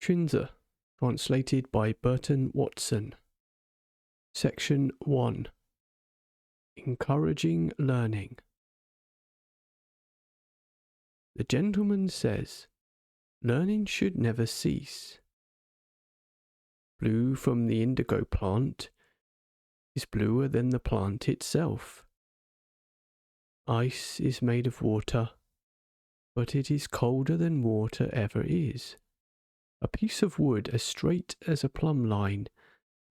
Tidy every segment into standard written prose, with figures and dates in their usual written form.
Xunzi, translated by Burton Watson. Section 1. Encouraging Learning. The gentleman says, learning should never cease. Blue from the indigo plant is bluer than the plant itself. Ice is made of water, but it is colder than water ever is. A piece of wood as straight as a plumb line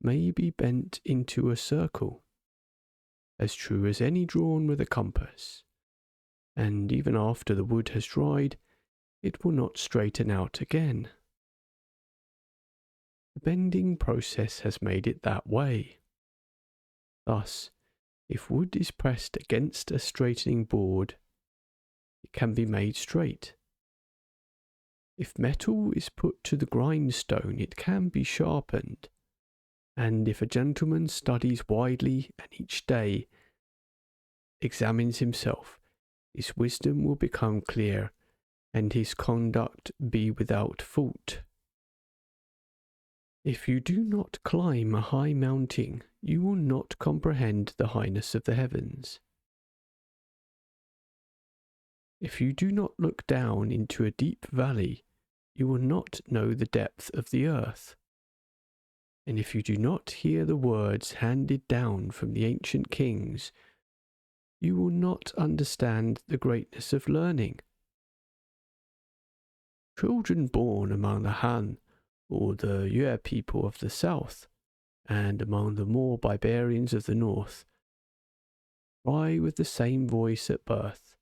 may be bent into a circle, as true as any drawn with a compass, and even after the wood has dried, it will not straighten out again. The bending process has made it that way. Thus, if wood is pressed against a straightening board, it can be made straight. If metal is put to the grindstone, it can be sharpened. And if a gentleman studies widely and each day examines himself, his wisdom will become clear and his conduct be without fault. If you do not climb a high mountain, you will not comprehend the highness of the heavens. If you do not look down into a deep valley, you will not know the depth of the earth. And if you do not hear the words handed down from the ancient kings, you will not understand the greatness of learning. Children born among the Han or the Yue people of the south, and among the more barbarians of the north, cry with the same voice at birth.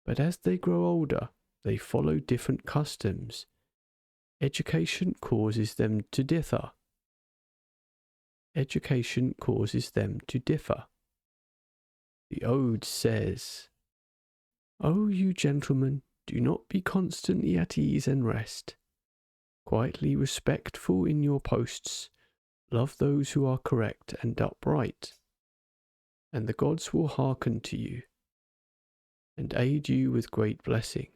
But as they grow older, they follow different customs. Education causes them to differ. Education causes them to differ. The Ode says, O you gentlemen, do not be constantly at ease and rest. Quietly respectful in your posts, love those who are correct and upright, and the gods will hearken to you, and aid you with great blessing.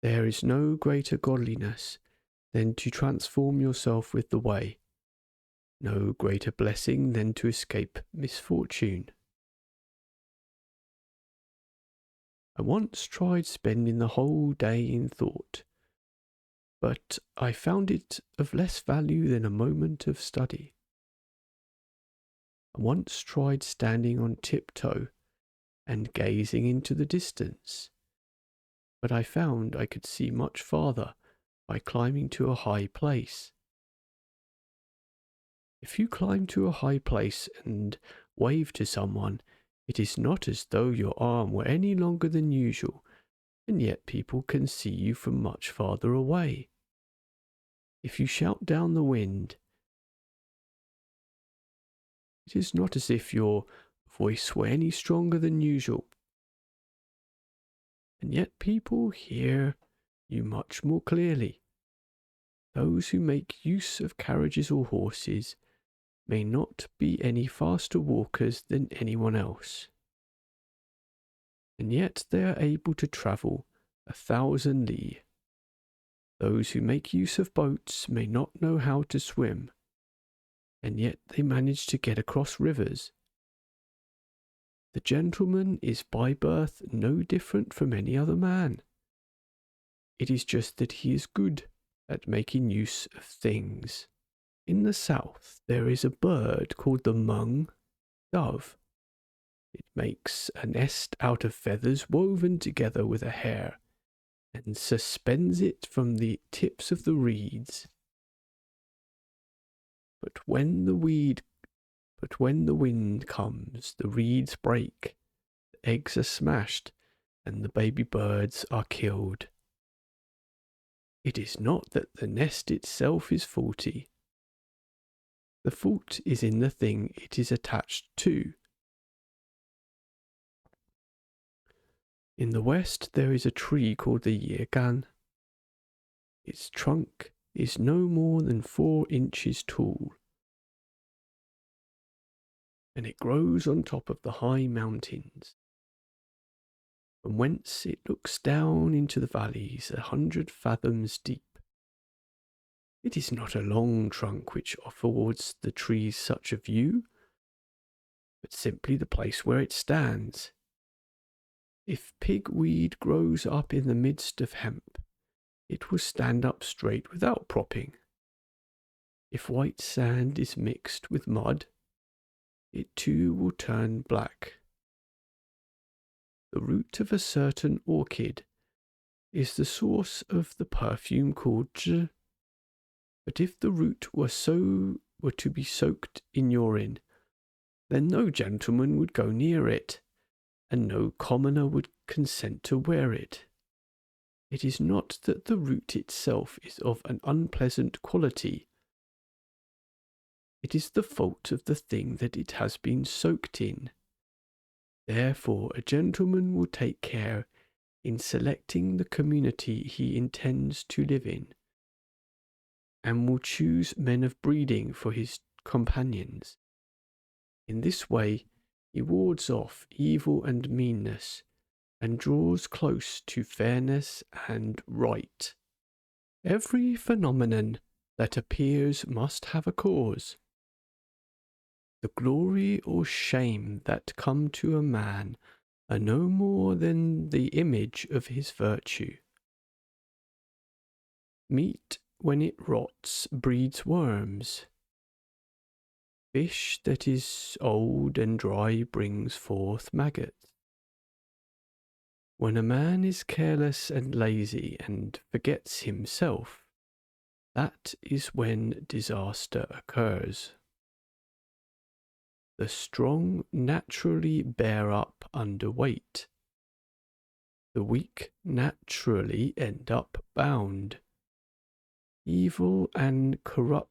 There is no greater godliness than to transform yourself with the way, no greater blessing than to escape misfortune. I once tried spending the whole day in thought, but I found it of less value than a moment of study. I once tried standing on tiptoe and gazing into the distance, but I found I could see much farther by climbing to a high place. If you climb to a high place and wave to someone, it is not as though your arm were any longer than usual, and yet people can see you from much farther away. If you shout down the wind, it is not as if your voice were any stronger than usual, and yet people hear you much more clearly. Those who make use of carriages or horses may not be any faster walkers than anyone else, and yet they are able to travel 1,000 li. Those who make use of boats may not know how to swim, and yet they manage to get across rivers. The gentleman is by birth no different from any other man. It is just that he is good at making use of things. In the south there is a bird called the Meng dove. It makes a nest out of feathers woven together with a hair, and suspends it from the tips of the reeds. But when the wind comes, the reeds break, the eggs are smashed, and the baby birds are killed. It is not that the nest itself is faulty. The fault is in the thing it is attached to. In the west there is a tree called the Yegan. Its trunk is no more than 4 inches tall, and it grows on top of the high mountains, from whence it looks down into the valleys 100 fathoms deep. It is not a long trunk which affords the trees such a view, but simply the place where it stands. If pigweed grows up in the midst of hemp, it will stand up straight without propping. If white sand is mixed with mud, it too will turn black. The root of a certain orchid is the source of the perfume called zhi. But if the root were to be soaked in urine, then no gentleman would go near it, and no commoner would consent to wear it. It is not that the root itself is of an unpleasant quality. It is the fault of the thing that it has been soaked in. Therefore, a gentleman will take care in selecting the community he intends to live in, and will choose men of breeding for his companions. In this way, he wards off evil and meanness, and draws close to fairness and right. Every phenomenon that appears must have a cause. The glory or shame that come to a man are no more than the image of his virtue. Meat, when it rots, breeds worms. Fish that is old and dry brings forth maggots. When a man is careless and lazy and forgets himself, that is when disaster occurs. The strong naturally bear up under weight. The weak naturally end up bound. Evil and corruption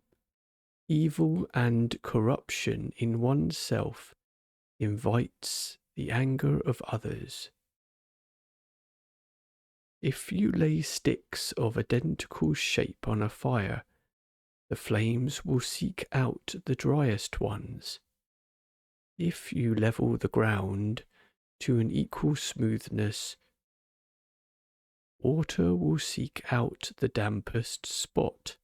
in oneself invites the anger of others. If you lay sticks of identical shape on a fire, the flames will seek out the driest ones. If you level the ground to an equal smoothness, water will seek out the dampest spot.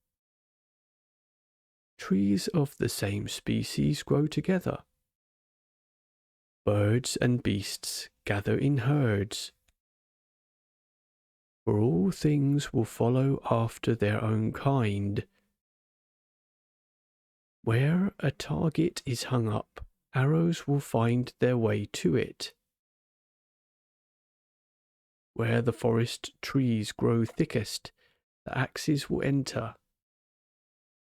Trees of the same species grow together. Birds and beasts gather in herds. For all things will follow after their own kind. Where a target is hung up, arrows will find their way to it. Where the forest trees grow thickest, the axes will enter.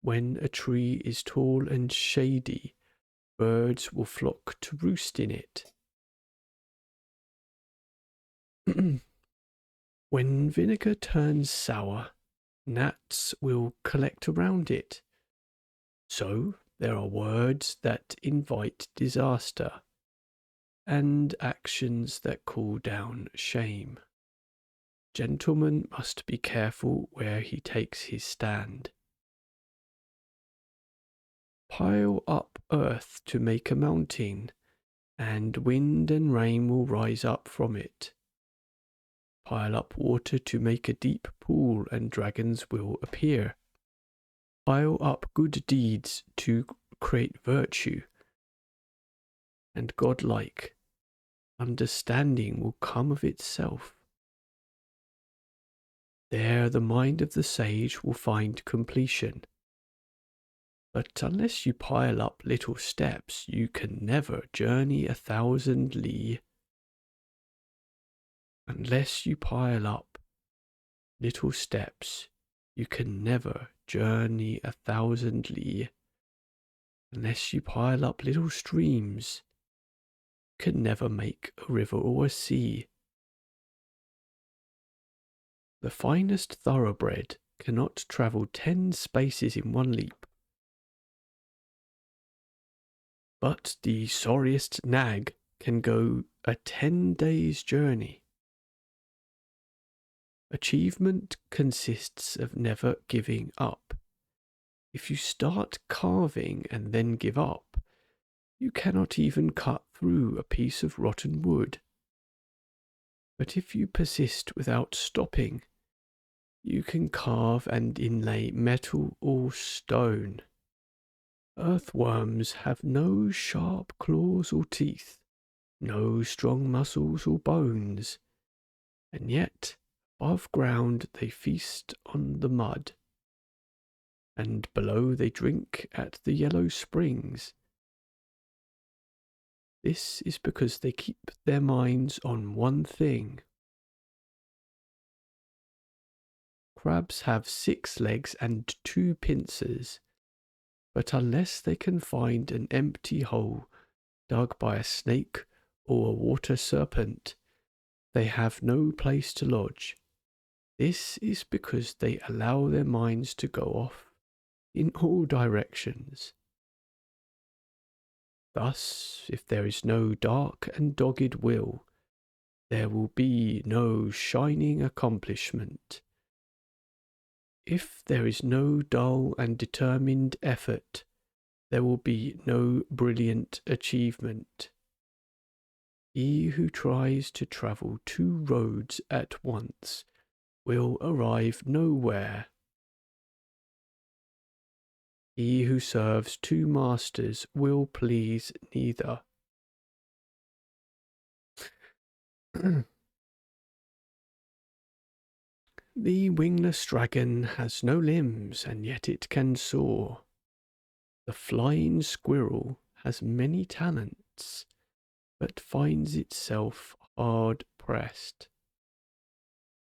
When a tree is tall and shady, birds will flock to roost in it. When vinegar turns sour, gnats will collect around it. So there are words that invite disaster, and actions that call down shame. Gentleman must be careful where he takes his stand. Pile up earth to make a mountain, and wind and rain will rise up from it. Pile up water to make a deep pool, and dragons will appear. Pile up good deeds to create virtue, and godlike understanding will come of itself. There the mind of the sage will find completion. But unless you pile up little steps, you can never journey 1,000 li. Unless you pile up little steps, you can never journey 1,000 li. Unless you pile up little streams, you can never make a river or a sea. The finest thoroughbred cannot travel 10 spaces in one leap. But the sorriest nag can go a 10 days' journey. Achievement consists of never giving up. If you start carving and then give up, you cannot even cut through a piece of rotten wood. But if you persist without stopping, You can carve and inlay metal or stone. Earthworms have no sharp claws or teeth, no strong muscles or bones, and yet above ground they feast on the mud, and below they drink at the yellow springs. This is because they keep their minds on one thing. Crabs have 6 legs and 2 pincers, but unless they can find an empty hole dug by a snake or a water serpent, they have no place to lodge. This is because they allow their minds to go off in all directions. Thus, if there is no dark and dogged will, there will be no shining accomplishment. If there is no dull and determined effort, there will be no brilliant achievement. He who tries to travel 2 roads at once will arrive nowhere. He who serves 2 masters will please neither. The wingless dragon has no limbs, and yet it can soar. The flying squirrel has many talents, but finds itself hard pressed.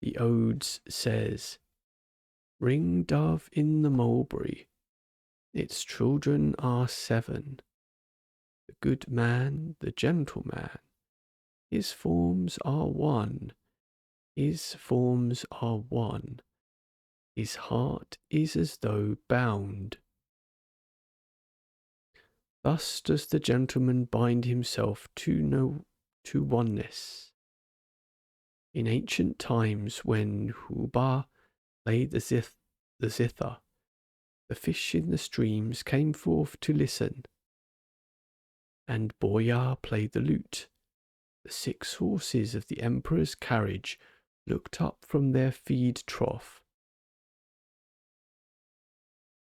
The Odes says, "Ring dove in the mulberry, its children are 7. The good man, the gentleman, his forms are one, his forms are one, his heart is as though bound." Thus does the gentleman bind himself to oneness. In ancient times, when Huba played the zither, the fish in the streams came forth to listen, and Boya played the lute. The 6 horses of the emperor's carriage looked up from their feed trough.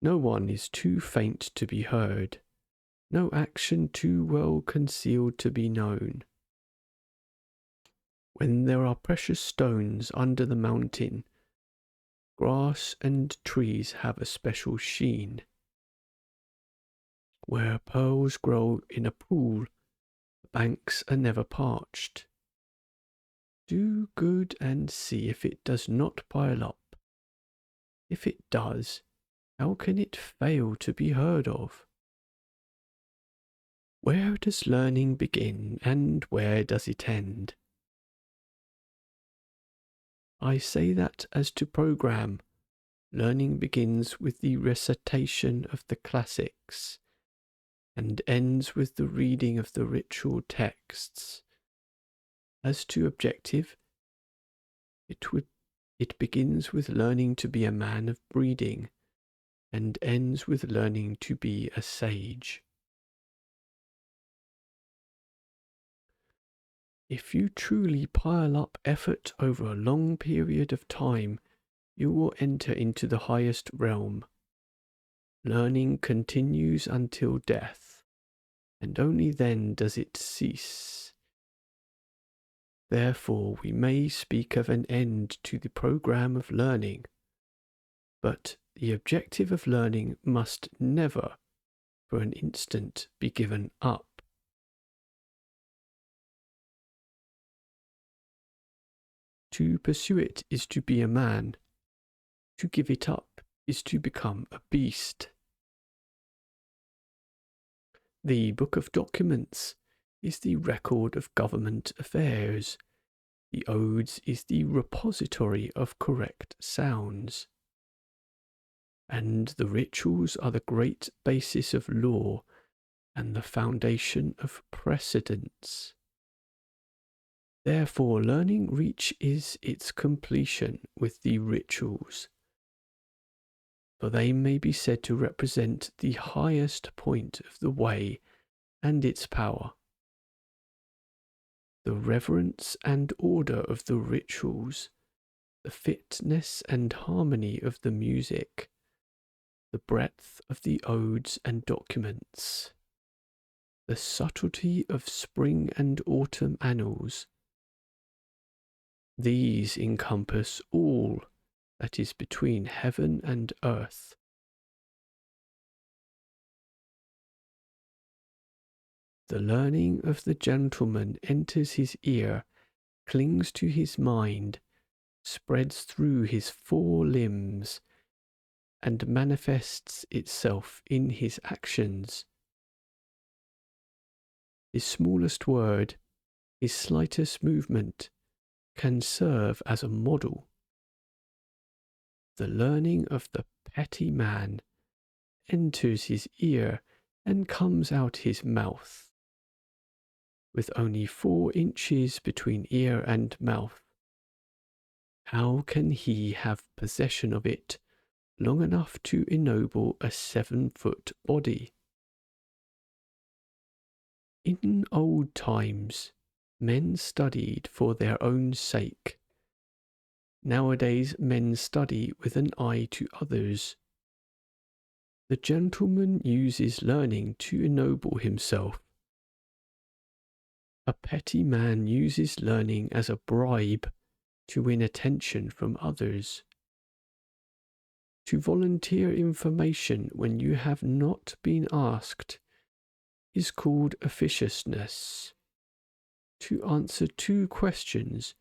No one is too faint to be heard, no action too well concealed to be known. When there are precious stones under the mountain, grass and trees have a special sheen. Where pearls grow in a pool, the banks are never parched. Do good and see if it does not pile up. If it does, how can it fail to be heard of? Where does learning begin, and where does it end? I say that as to program, learning begins with the recitation of the classics, and ends with the reading of the ritual texts. As to objective, it begins with learning to be a man of breeding, and ends with learning to be a sage. If you truly pile up effort over a long period of time, you will enter into the highest realm. Learning continues until death, and only then does it cease. Therefore, we may speak of an end to the program of learning, but the objective of learning must never, for an instant, be given up. To pursue it is to be a man. To give it up is to become a beast. The Book of Documents is the record of government affairs. The Odes is the repository of correct sounds. And the rituals are the great basis of law and the foundation of precedents. Therefore, learning reaches its completion with the rituals, for they may be said to represent the highest point of the way and its power. The reverence and order of the rituals the fitness and harmony of the music, the breadth of the odes and documents, the subtlety of spring and autumn annals. These encompass all that is between heaven and earth. The learning of the gentleman enters his ear, clings to his mind, spreads through his 4 limbs, and manifests itself in his actions. His smallest word, his slightest movement, can serve as a model. The learning of the petty man enters his ear and comes out his mouth. With only 4 inches between ear and mouth, how can he have possession of it long enough to ennoble a 7-foot body? In old times, men studied for their own sake. Nowadays, men study with an eye to others. The gentleman uses learning to ennoble himself. A petty man uses learning as a bribe to win attention from others. To volunteer information when you have not been asked is called officiousness. To answer 2 questions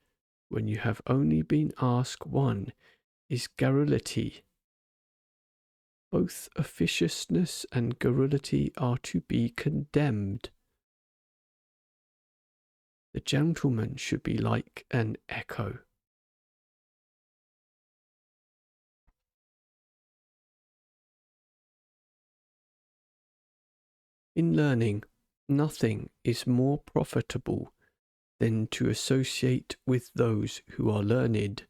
when you have only been asked 1 is garrulity. Both officiousness and garrulity are to be condemned. The gentleman should be like an echo. In learning, nothing is more profitable than to associate with those who are learned.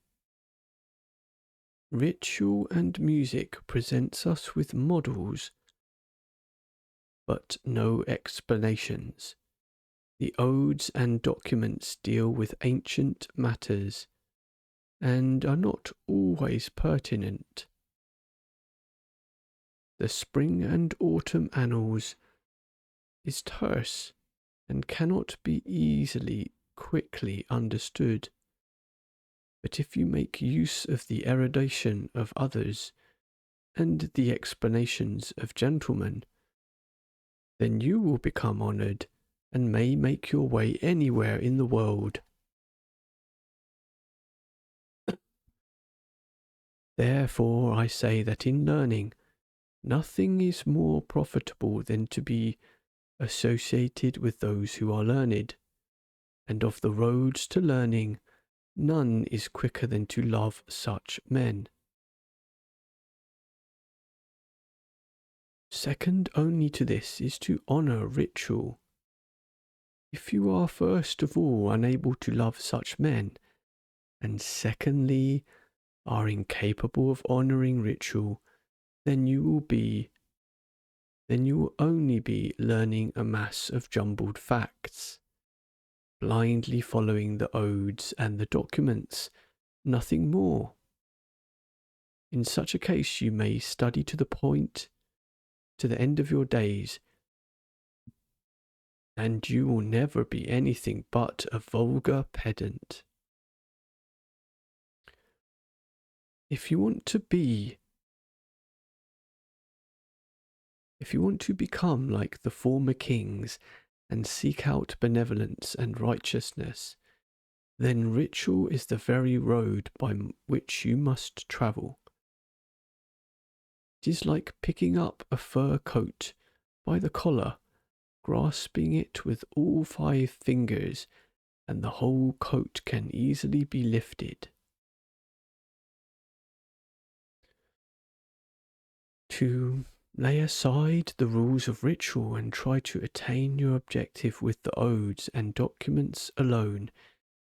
Ritual and music presents us with models, but no explanations. The odes and documents deal with ancient matters and are not always pertinent. The spring and autumn annals is terse and cannot be quickly understood. But if you make use of the erudition of others and the explanations of gentlemen, then you will become honoured and may make your way anywhere in the world. Therefore I say that in learning, nothing is more profitable than to be associated with those who are learned, and of the roads to learning, none is quicker than to love such men. Second only to this is to honour ritual. If you are first of all unable to love such men, and secondly are incapable of honouring ritual, then you will only be learning a mass of jumbled facts, blindly following the odes and the documents, nothing more. In such a case you may study to the end of your days, and you will never be anything but a vulgar pedant. If you want to become like the former kings and seek out benevolence and righteousness, then ritual is the very road by which you must travel. It is like picking up a fur coat by the collar, grasping it with all 5 fingers, and the whole coat can easily be lifted. To lay aside the rules of ritual and try to attain your objective with the odes and documents alone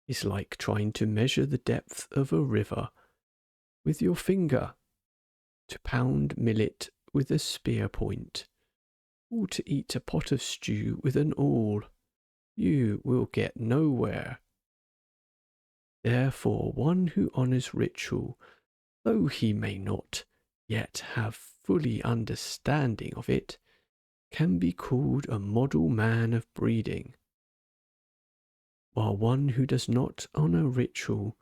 is like trying to measure the depth of a river with your finger, to pound millet with a spear point, or to eat a pot of stew with an awl. You will get nowhere. Therefore, one who honours ritual, though he may not yet have fully understanding of it, can be called a model man of breeding, while one who does not honour ritual,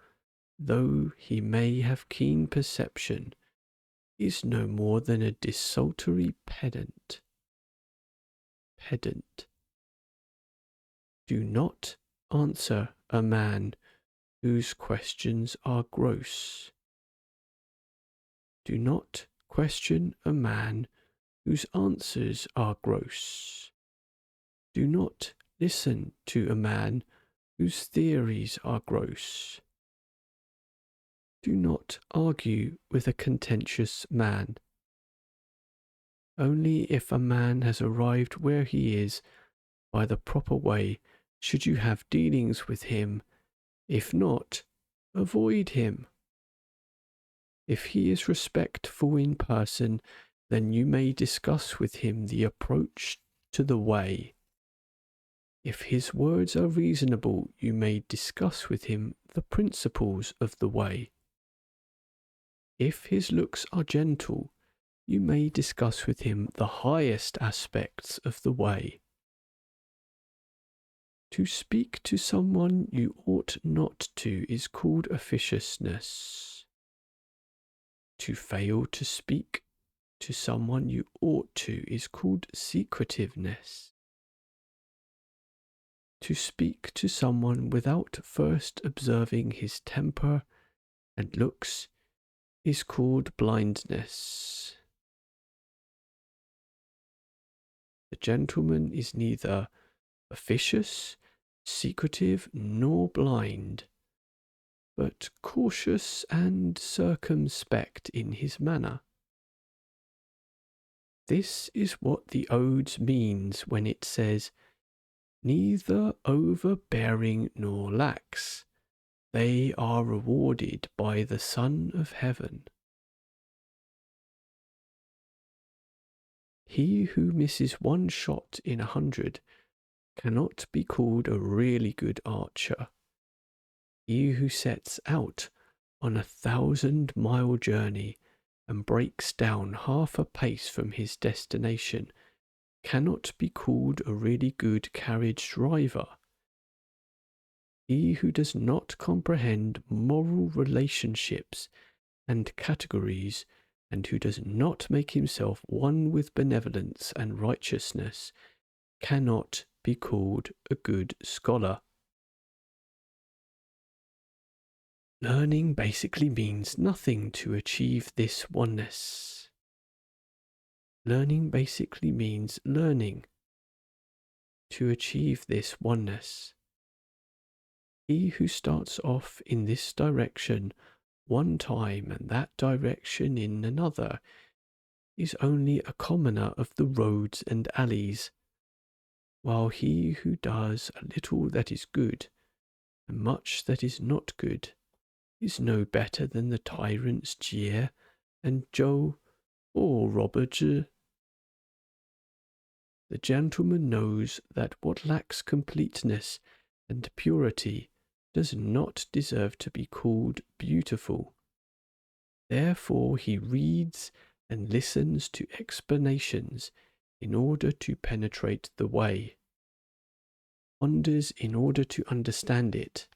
though he may have keen perception, is no more than a desultory pedant. Do not answer a man whose questions are gross. Do not question a man whose answers are gross. Do not listen to a man whose theories are gross. Do not argue with a contentious man. Only if a man has arrived where he is by the proper way should you have dealings with him. If not, avoid him. If he is respectful in person, then you may discuss with him the approach to the way. If his words are reasonable, you may discuss with him the principles of the way. If his looks are gentle, you may discuss with him the highest aspects of the way. To speak to someone you ought not to is called officiousness. To fail to speak to someone you ought to is called secretiveness. To speak to someone without first observing his temper and looks is called blindness. The gentleman is neither officious, secretive, nor blind, but cautious and circumspect in his manner. This is what the Odes means when it says, neither overbearing nor lax, they are rewarded by the Son of Heaven. He who misses one shot in 100 cannot be called a really good archer. He who sets out on 1,000-mile journey and breaks down half a pace from his destination cannot be called a really good carriage driver. He who does not comprehend moral relationships and categories, and who does not make himself one with benevolence and righteousness, cannot be called a good scholar. Learning basically means nothing to achieve this oneness. Learning basically means learning to achieve this oneness. He who starts off in this direction one time and that direction in another is only a commoner of the roads and alleys, while he who does a little that is good and much that is not good is no better than the tyrants Jie and Zhou or robber Zhi. The gentleman knows that what lacks completeness and purity does not deserve to be called beautiful. Therefore he reads and listens to explanations in order to penetrate the way, ponders in order to understand it,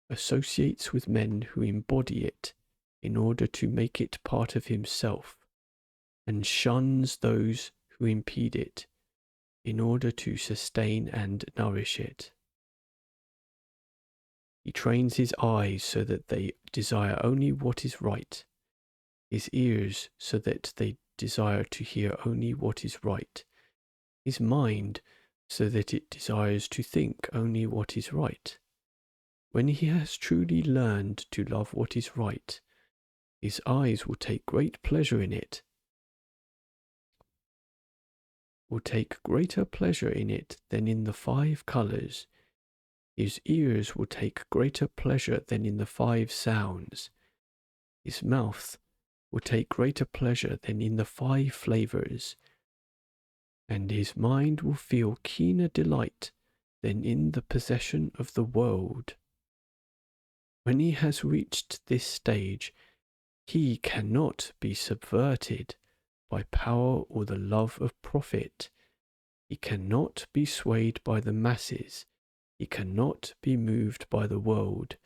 associates with men who embody it in order to make it part of himself, and shuns those who impede it in order to sustain and nourish it. He trains his eyes so that they desire only what is right, his ears so that they desire to hear only what is right, his mind so that it desires to think only what is right. When he has truly learned to love what is right, his eyes will take great pleasure in it, will take greater pleasure in it than in the 5 colours. His ears will take greater pleasure than in the 5 sounds. His mouth will take greater pleasure than in the 5 flavours. And his mind will feel keener delight than in the possession of the world. When he has reached this stage, he cannot be subverted by power or the love of profit. He cannot be swayed by the masses. He cannot be moved by the world.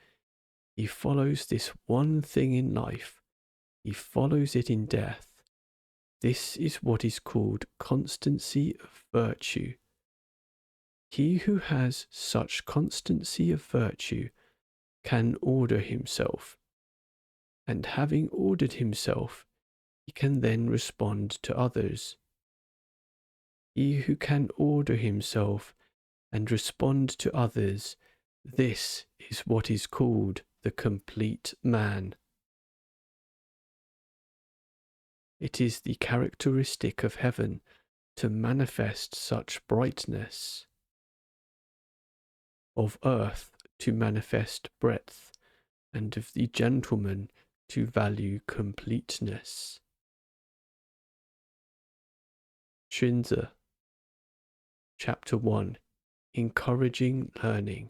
He follows this one thing in life. He follows it in death. This is what is called constancy of virtue. He who has such constancy of virtue can order himself, and having ordered himself, he can then respond to others. He who can order himself and respond to others, this is what is called the complete man. It is the characteristic of heaven to manifest such brightness, of earth to manifest breadth, and of the gentleman to value completeness. Xunzi, Chapter 1, Encouraging Learning.